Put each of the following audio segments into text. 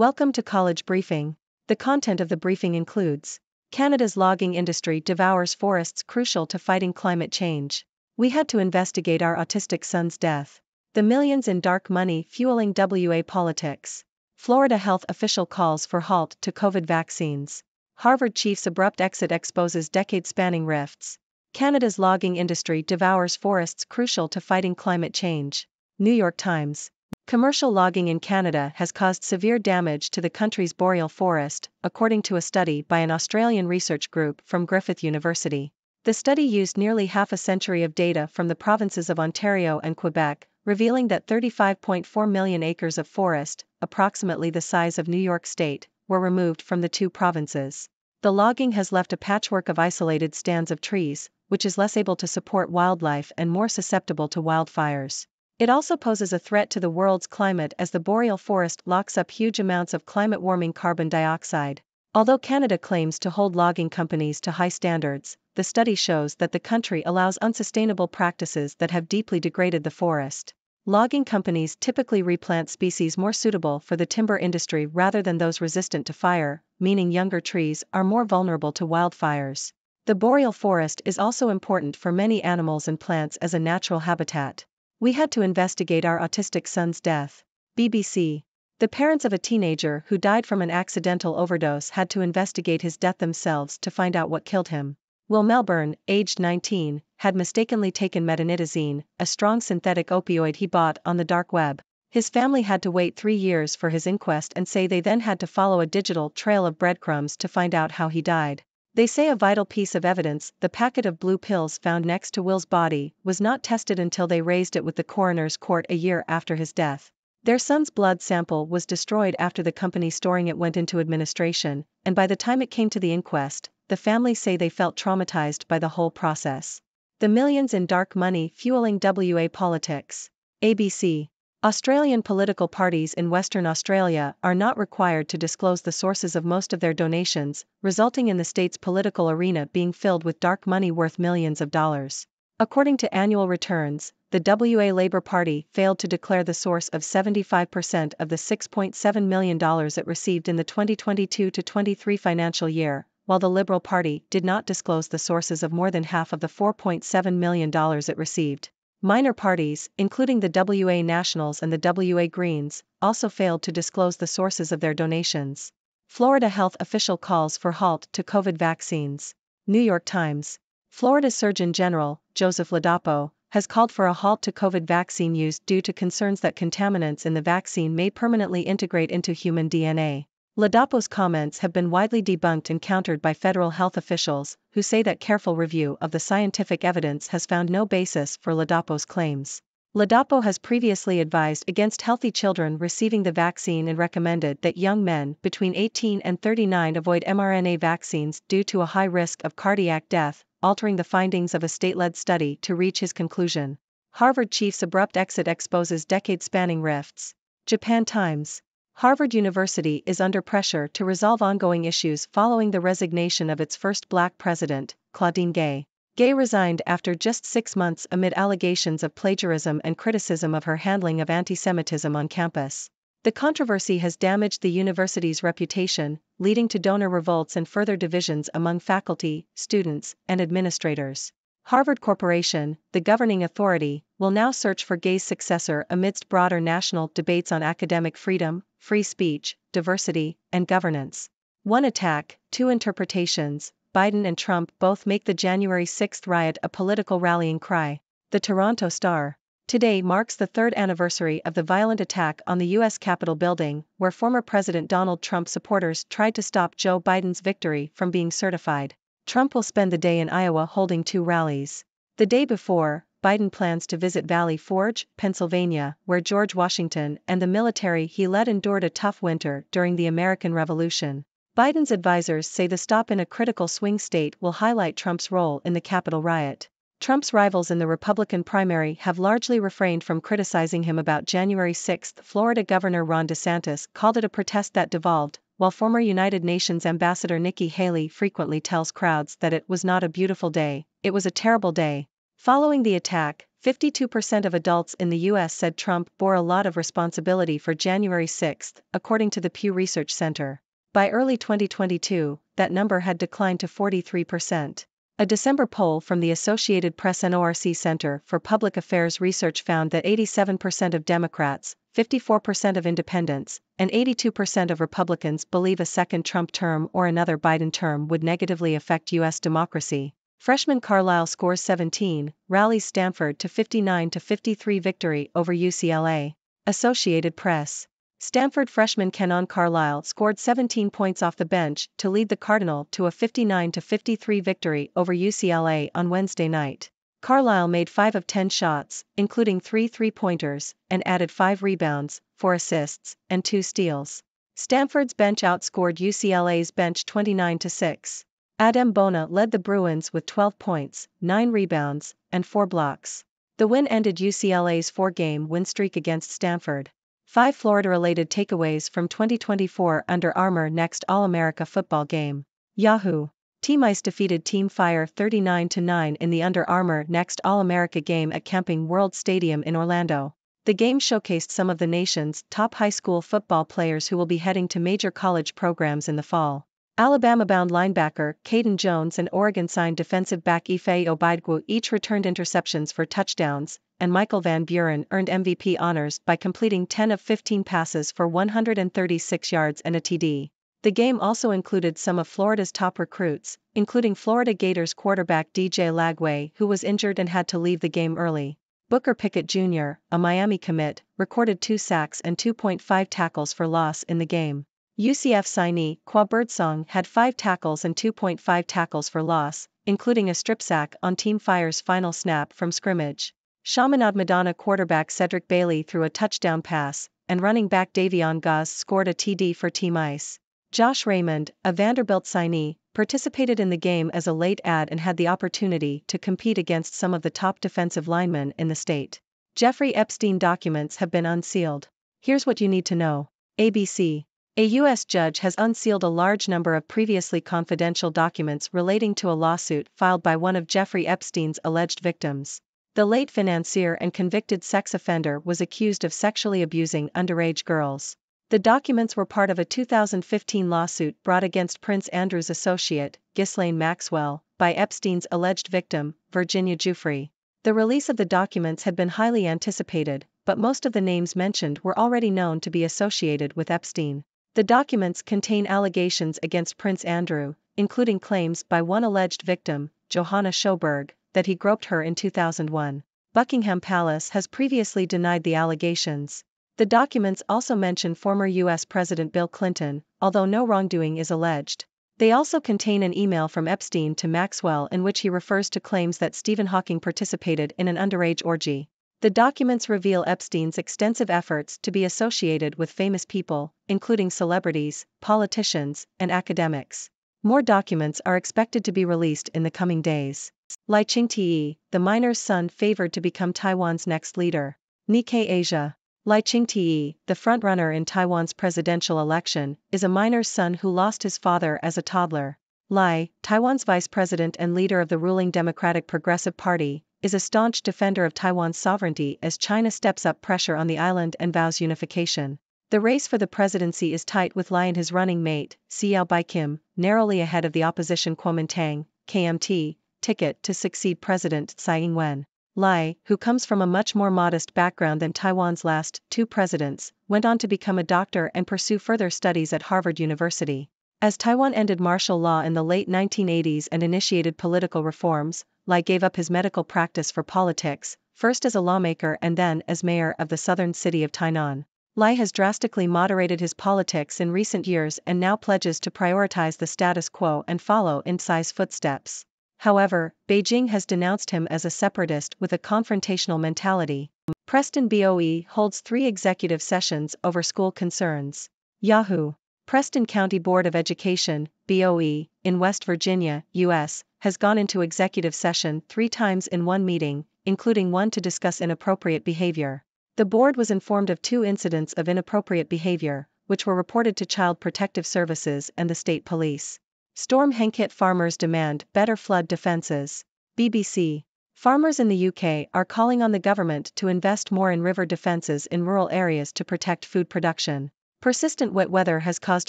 Welcome to College Briefing. The content of the briefing includes: Canada's logging industry devours forests crucial to fighting climate change. We had to investigate our autistic son's death. The millions in dark money fueling WA politics. Florida health official calls for halt to COVID vaccines. Harvard chief's abrupt exit exposes decade-spanning rifts. Canada's logging industry devours forests crucial to fighting climate change. New York Times. Commercial logging in Canada has caused severe damage to the country's boreal forest, according to a study by an Australian research group from Griffith University. The study used nearly half a century of data from the provinces of Ontario and Quebec, revealing that 35.4 million acres of forest, approximately the size of New York State, were removed from the two provinces. The logging has left a patchwork of isolated stands of trees, which is less able to support wildlife and more susceptible to wildfires. It also poses a threat to the world's climate as the boreal forest locks up huge amounts of climate-warming carbon dioxide. Although Canada claims to hold logging companies to high standards, the study shows that the country allows unsustainable practices that have deeply degraded the forest. Logging companies typically replant species more suitable for the timber industry rather than those resistant to fire, meaning younger trees are more vulnerable to wildfires. The boreal forest is also important for many animals and plants as a natural habitat. We had to investigate our autistic son's death. BBC. The parents of a teenager who died from an accidental overdose had to investigate his death themselves to find out what killed him. Will Melbourne, aged 19, had mistakenly taken metanidazine, a strong synthetic opioid he bought on the dark web. His family had to wait 3 years for his inquest and say they then had to follow a digital trail of breadcrumbs to find out how he died. They say a vital piece of evidence, the packet of blue pills found next to Will's body, was not tested until they raised it with the coroner's court a year after his death. Their son's blood sample was destroyed after the company storing it went into administration, and by the time it came to the inquest, the family say they felt traumatized by the whole process. The millions in dark money fueling WA politics. ABC. Australian political parties in Western Australia are not required to disclose the sources of most of their donations, resulting in the state's political arena being filled with dark money worth millions of dollars. According to annual returns, the WA Labour Party failed to declare the source of 75% of the $6.7 million it received in the 2022-23 financial year, while the Liberal Party did not disclose the sources of more than half of the $4.7 million it received. Minor parties, including the WA Nationals and the WA Greens, also failed to disclose the sources of their donations. Florida health official calls for halt to COVID vaccines. New York Times. Florida's Surgeon General, Joseph Ladapo, has called for a halt to COVID vaccine use due to concerns that contaminants in the vaccine may permanently integrate into human DNA. Ladapo's comments have been widely debunked and countered by federal health officials, who say that careful review of the scientific evidence has found no basis for Ladapo's claims. Ladapo has previously advised against healthy children receiving the vaccine and recommended that young men between 18 and 39 avoid mRNA vaccines due to a high risk of cardiac death, altering the findings of a state-led study to reach his conclusion. Harvard chief's abrupt exit exposes decade-spanning rifts. Japan Times. Harvard University is under pressure to resolve ongoing issues following the resignation of its first black president, Claudine Gay. Gay resigned after just 6 months amid allegations of plagiarism and criticism of her handling of anti-Semitism on campus. The controversy has damaged the university's reputation, leading to donor revolts and further divisions among faculty, students, and administrators. Harvard Corporation, the governing authority, will now search for Gay's successor amidst broader national debates on academic freedom, free speech, diversity, and governance. One attack, two interpretations. Biden and Trump both make the January 6 riot a political rallying cry. The Toronto Star. Today marks the 3rd anniversary of the violent attack on the U.S. Capitol building, where former President Donald Trump supporters tried to stop Joe Biden's victory from being certified. Trump will spend the day in Iowa holding 2 rallies. The day before, Biden plans to visit Valley Forge, Pennsylvania, where George Washington and the military he led endured a tough winter during the American Revolution. Biden's advisors say the stop in a critical swing state will highlight Trump's role in the Capitol riot. Trump's rivals in the Republican primary have largely refrained from criticizing him about January 6. Florida Governor Ron DeSantis called it a protest that devolved, while former United Nations Ambassador Nikki Haley frequently tells crowds that it was not a beautiful day, it was a terrible day. Following the attack, 52% of adults in the U.S. said Trump bore a lot of responsibility for January 6, according to the Pew Research Center. By early 2022, that number had declined to 43%. A December poll from the Associated Press NORC Center for Public Affairs Research found that 87% of Democrats, 54% of independents, and 82% of Republicans believe a second Trump term or another Biden term would negatively affect U.S. democracy. Freshman Carlisle scores 17, rallies Stanford to 59-53 victory over UCLA. Associated Press. Stanford freshman Kenon Carlisle scored 17 points off the bench to lead the Cardinal to a 59-53 victory over UCLA on Wednesday night. Carlisle made 5 of 10 shots, including 3 three-pointers, and added 5 rebounds, 4 assists, and 2 steals. Stanford's bench outscored UCLA's bench 29-6. Adem Bona led the Bruins with 12 points, 9 rebounds, and 4 blocks. The win ended UCLA's 4-game win streak against Stanford. 5 Florida-related takeaways from 2024 Under Armour Next All-America football game. Yahoo! Team Ice defeated Team Fire 39-9 in the Under Armour Next All-America game at Camping World Stadium in Orlando. The game showcased some of the nation's top high school football players who will be heading to major college programs in the fall. Alabama-bound linebacker Caden Jones and Oregon-signed defensive back Ife Obidgwu each returned interceptions for touchdowns, and Michael Van Buren earned MVP honors by completing 10 of 15 passes for 136 yards and a TD. The game also included some of Florida's top recruits, including Florida Gators quarterback DJ Lagway, who was injured and had to leave the game early. Booker Pickett Jr., a Miami commit, recorded 2 sacks and 2.5 tackles for loss in the game. UCF signee Qua Birdsong had 5 tackles and 2.5 tackles for loss, including a strip sack on Team Fire's final snap from scrimmage. Chaminade Madonna quarterback Cedric Bailey threw a touchdown pass, and running back Davion Gauze scored a TD for Team Ice. Josh Raymond, a Vanderbilt signee, participated in the game as a late add and had the opportunity to compete against some of the top defensive linemen in the state. Jeffrey Epstein documents have been unsealed. Here's what you need to know. ABC. A U.S. judge has unsealed a large number of previously confidential documents relating to a lawsuit filed by one of Jeffrey Epstein's alleged victims. The late financier and convicted sex offender was accused of sexually abusing underage girls. The documents were part of a 2015 lawsuit brought against Prince Andrew's associate, Ghislaine Maxwell, by Epstein's alleged victim, Virginia Giuffre. The release of the documents had been highly anticipated, but most of the names mentioned were already known to be associated with Epstein. The documents contain allegations against Prince Andrew, including claims by one alleged victim, Johanna Schoberg, that he groped her in 2001. Buckingham Palace has previously denied the allegations. The documents also mention former U.S. President Bill Clinton, although no wrongdoing is alleged. They also contain an email from Epstein to Maxwell in which he refers to claims that Stephen Hawking participated in an underage orgy. The documents reveal Epstein's extensive efforts to be associated with famous people, including celebrities, politicians, and academics. More documents are expected to be released in the coming days. Lai Ching-te, the miner's son favored to become Taiwan's next leader. Nikkei Asia. Lai Ching-te, the frontrunner in Taiwan's presidential election, is a miner's son who lost his father as a toddler. Lai, Taiwan's vice president and leader of the ruling Democratic Progressive Party, is a staunch defender of Taiwan's sovereignty as China steps up pressure on the island and vows unification. The race for the presidency is tight with Lai and his running mate, Xiao Bai-kim, narrowly ahead of the opposition Kuomintang, KMT, ticket to succeed President Tsai Ing-wen. Lai, who comes from a much more modest background than Taiwan's last 2 presidents, went on to become a doctor and pursue further studies at Harvard University. As Taiwan ended martial law in the late 1980s and initiated political reforms, Lai gave up his medical practice for politics, first as a lawmaker and then as mayor of the southern city of Tainan. Lai has drastically moderated his politics in recent years and now pledges to prioritize the status quo and follow in Tsai's footsteps. However, Beijing has denounced him as a separatist with a confrontational mentality. Preston BOE holds 3 executive sessions over school concerns. Yahoo! Preston County Board of Education, BOE, in West Virginia, U.S., has gone into executive session 3 times in one meeting, including one to discuss inappropriate behavior. The board was informed of 2 incidents of inappropriate behavior, which were reported to Child Protective Services and the state police. Storm Henkit farmers demand better flood defenses. BBC. Farmers in the UK are calling on the government to invest more in river defences in rural areas to protect food production. Persistent wet weather has caused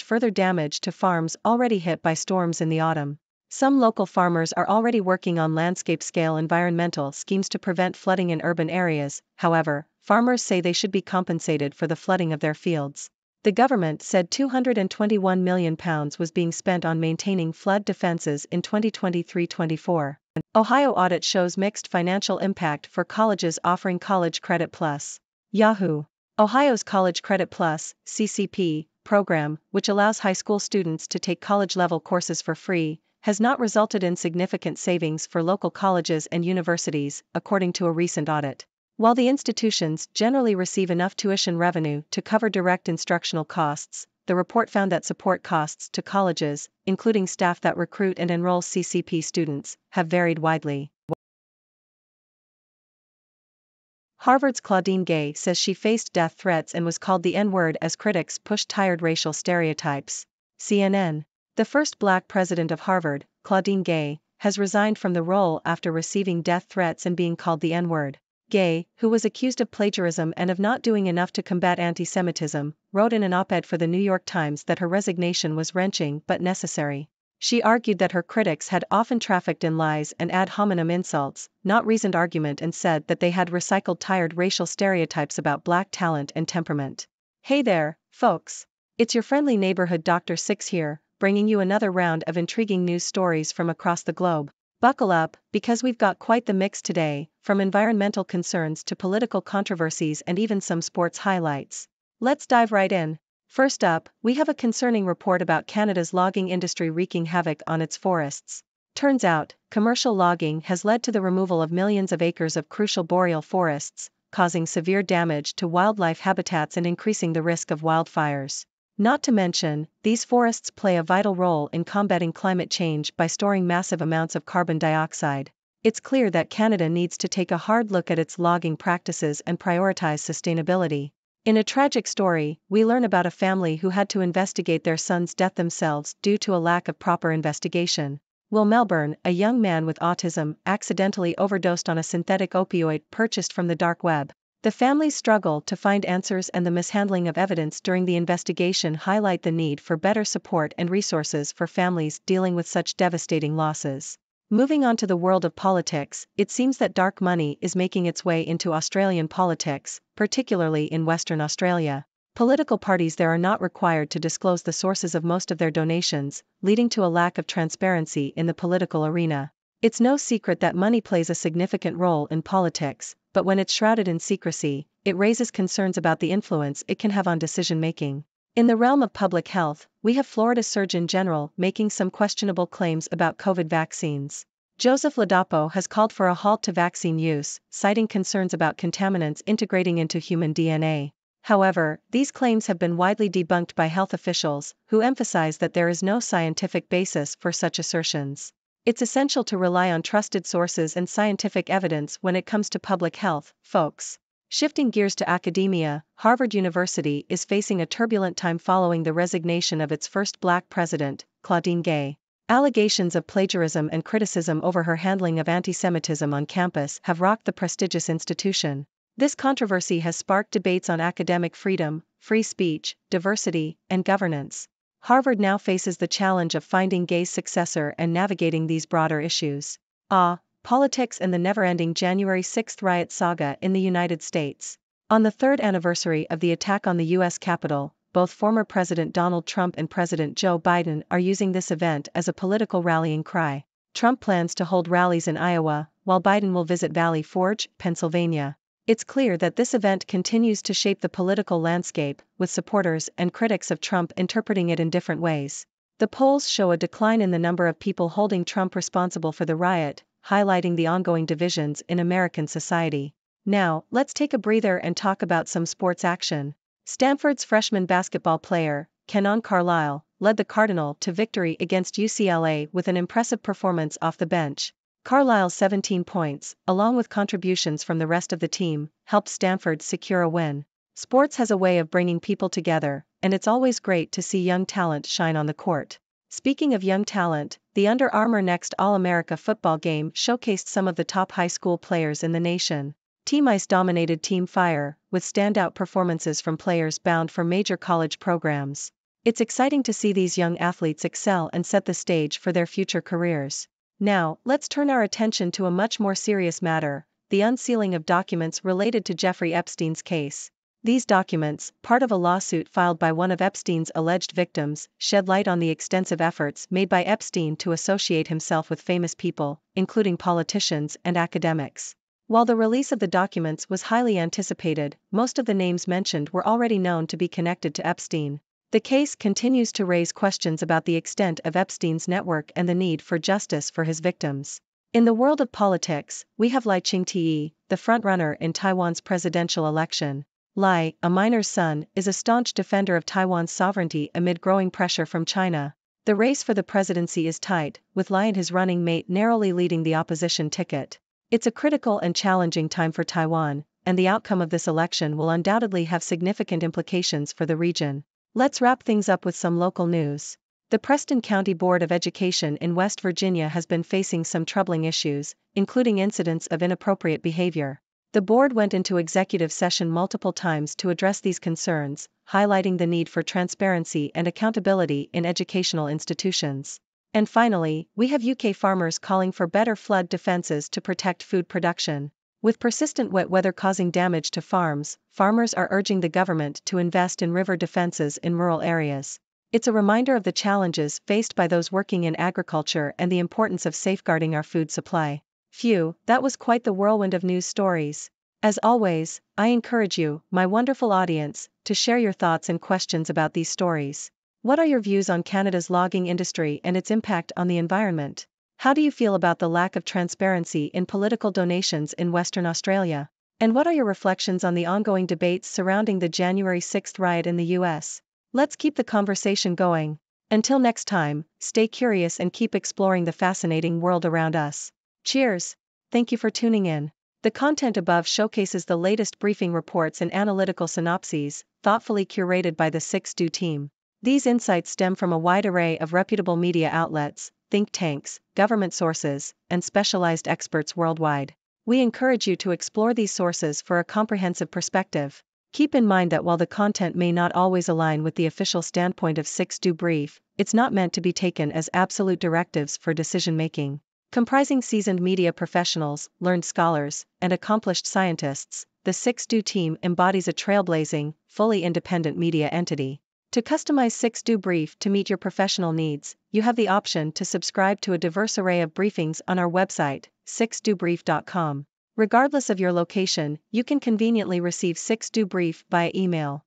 further damage to farms already hit by storms in the autumn. Some local farmers are already working on landscape-scale environmental schemes to prevent flooding in urban areas. However, farmers say they should be compensated for the flooding of their fields. The government said £221 million was being spent on maintaining flood defenses in 2023-24. Ohio audit shows mixed financial impact for colleges offering College Credit Plus. Yahoo! Ohio's College Credit Plus, CCP, program, which allows high school students to take college-level courses for free, has not resulted in significant savings for local colleges and universities, according to a recent audit. While the institutions generally receive enough tuition revenue to cover direct instructional costs, the report found that support costs to colleges, including staff that recruit and enroll CCP students, have varied widely. Harvard's Claudine Gay says she faced death threats and was called the N-word as critics pushed tired racial stereotypes. CNN. The first black president of Harvard, Claudine Gay, has resigned from the role after receiving death threats and being called the N-word. Gay, who was accused of plagiarism and of not doing enough to combat anti-Semitism, wrote in an op-ed for the New York Times that her resignation was wrenching but necessary. She argued that her critics had often trafficked in lies and ad hominem insults, not reasoned argument, and said that they had recycled tired racial stereotypes about black talent and temperament. Hey there, folks. It's your friendly neighborhood Dr. Six here, bringing you another round of intriguing news stories from across the globe. Buckle up, because we've got quite the mix today, from environmental concerns to political controversies and even some sports highlights. Let's dive right in. First up, we have a concerning report about Canada's logging industry wreaking havoc on its forests. Turns out, commercial logging has led to the removal of millions of acres of crucial boreal forests, causing severe damage to wildlife habitats and increasing the risk of wildfires. Not to mention, these forests play a vital role in combating climate change by storing massive amounts of carbon dioxide. It's clear that Canada needs to take a hard look at its logging practices and prioritize sustainability. In a tragic story, we learn about a family who had to investigate their son's death themselves due to a lack of proper investigation. Will Melbourne, a young man with autism, accidentally overdosed on a synthetic opioid purchased from the dark web. The family's struggle to find answers and the mishandling of evidence during the investigation highlight the need for better support and resources for families dealing with such devastating losses. Moving on to the world of politics, it seems that dark money is making its way into Australian politics, particularly in Western Australia. Political parties there are not required to disclose the sources of most of their donations, leading to a lack of transparency in the political arena. It's no secret that money plays a significant role in politics, but when it's shrouded in secrecy, it raises concerns about the influence it can have on decision-making. In the realm of public health, we have Florida Surgeon General making some questionable claims about COVID vaccines. Joseph Ladapo has called for a halt to vaccine use, citing concerns about contaminants integrating into human DNA. However, these claims have been widely debunked by health officials, who emphasize that there is no scientific basis for such assertions. It's essential to rely on trusted sources and scientific evidence when it comes to public health, folks. Shifting gears to academia, Harvard University is facing a turbulent time following the resignation of its first black president, Claudine Gay. Allegations of plagiarism and criticism over her handling of anti-Semitism on campus have rocked the prestigious institution. This controversy has sparked debates on academic freedom, free speech, diversity, and governance. Harvard now faces the challenge of finding Gay's successor and navigating these broader issues. Politics and the never-ending January 6 riot saga in the United States. On the third anniversary of the attack on the U.S. Capitol, both former President Donald Trump and President Joe Biden are using this event as a political rallying cry. Trump plans to hold rallies in Iowa, while Biden will visit Valley Forge, Pennsylvania. It's clear that this event continues to shape the political landscape, with supporters and critics of Trump interpreting it in different ways. The polls show a decline in the number of people holding Trump responsible for the riot, highlighting the ongoing divisions in American society. Now, let's take a breather and talk about some sports action. Stanford's freshman basketball player, Kenon Carlisle, led the Cardinal to victory against UCLA with an impressive performance off the bench. Carlisle's 17 points, along with contributions from the rest of the team, helped Stanford secure a win. Sports has a way of bringing people together, and it's always great to see young talent shine on the court. Speaking of young talent, the Under Armour Next All-America football game showcased some of the top high school players in the nation. Team Ice dominated Team Fire, with standout performances from players bound for major college programs. It's exciting to see these young athletes excel and set the stage for their future careers. Now, let's turn our attention to a much more serious matter: the unsealing of documents related to Jeffrey Epstein's case. These documents, part of a lawsuit filed by one of Epstein's alleged victims, shed light on the extensive efforts made by Epstein to associate himself with famous people, including politicians and academics. While the release of the documents was highly anticipated, most of the names mentioned were already known to be connected to Epstein. The case continues to raise questions about the extent of Epstein's network and the need for justice for his victims. In the world of politics, we have Lai Ching-te, the frontrunner in Taiwan's presidential election. Lai, a miner's son, is a staunch defender of Taiwan's sovereignty amid growing pressure from China. The race for the presidency is tight, with Lai and his running mate narrowly leading the opposition ticket. It's a critical and challenging time for Taiwan, and the outcome of this election will undoubtedly have significant implications for the region. Let's wrap things up with some local news. The Preston County Board of Education in West Virginia has been facing some troubling issues, including incidents of inappropriate behavior. The board went into executive session multiple times to address these concerns, highlighting the need for transparency and accountability in educational institutions. And finally, we have UK farmers calling for better flood defenses to protect food production. With persistent wet weather causing damage to farms, farmers are urging the government to invest in river defenses in rural areas. It's a reminder of the challenges faced by those working in agriculture and the importance of safeguarding our food supply. Phew, that was quite the whirlwind of news stories. As always, I encourage you, my wonderful audience, to share your thoughts and questions about these stories. What are your views on Canada's logging industry and its impact on the environment? How do you feel about the lack of transparency in political donations in Western Australia? And what are your reflections on the ongoing debates surrounding the January 6th riot in the US? Let's keep the conversation going. Until next time, stay curious and keep exploring the fascinating world around us. Cheers! Thank you for tuning in. The content above showcases the latest briefing reports and analytical synopses, thoughtfully curated by the 6Do team. These insights stem from a wide array of reputable media outlets, think tanks, government sources, and specialized experts worldwide. We encourage you to explore these sources for a comprehensive perspective. Keep in mind that while the content may not always align with the official standpoint of 6Do Brief, it's not meant to be taken as absolute directives for decision-making. Comprising seasoned media professionals, learned scholars, and accomplished scientists, the 6Do team embodies a trailblazing, fully independent media entity. To customize 6Do Brief to meet your professional needs, you have the option to subscribe to a diverse array of briefings on our website, 6dobrief.com. Regardless of your location, you can conveniently receive 6Do Brief via email.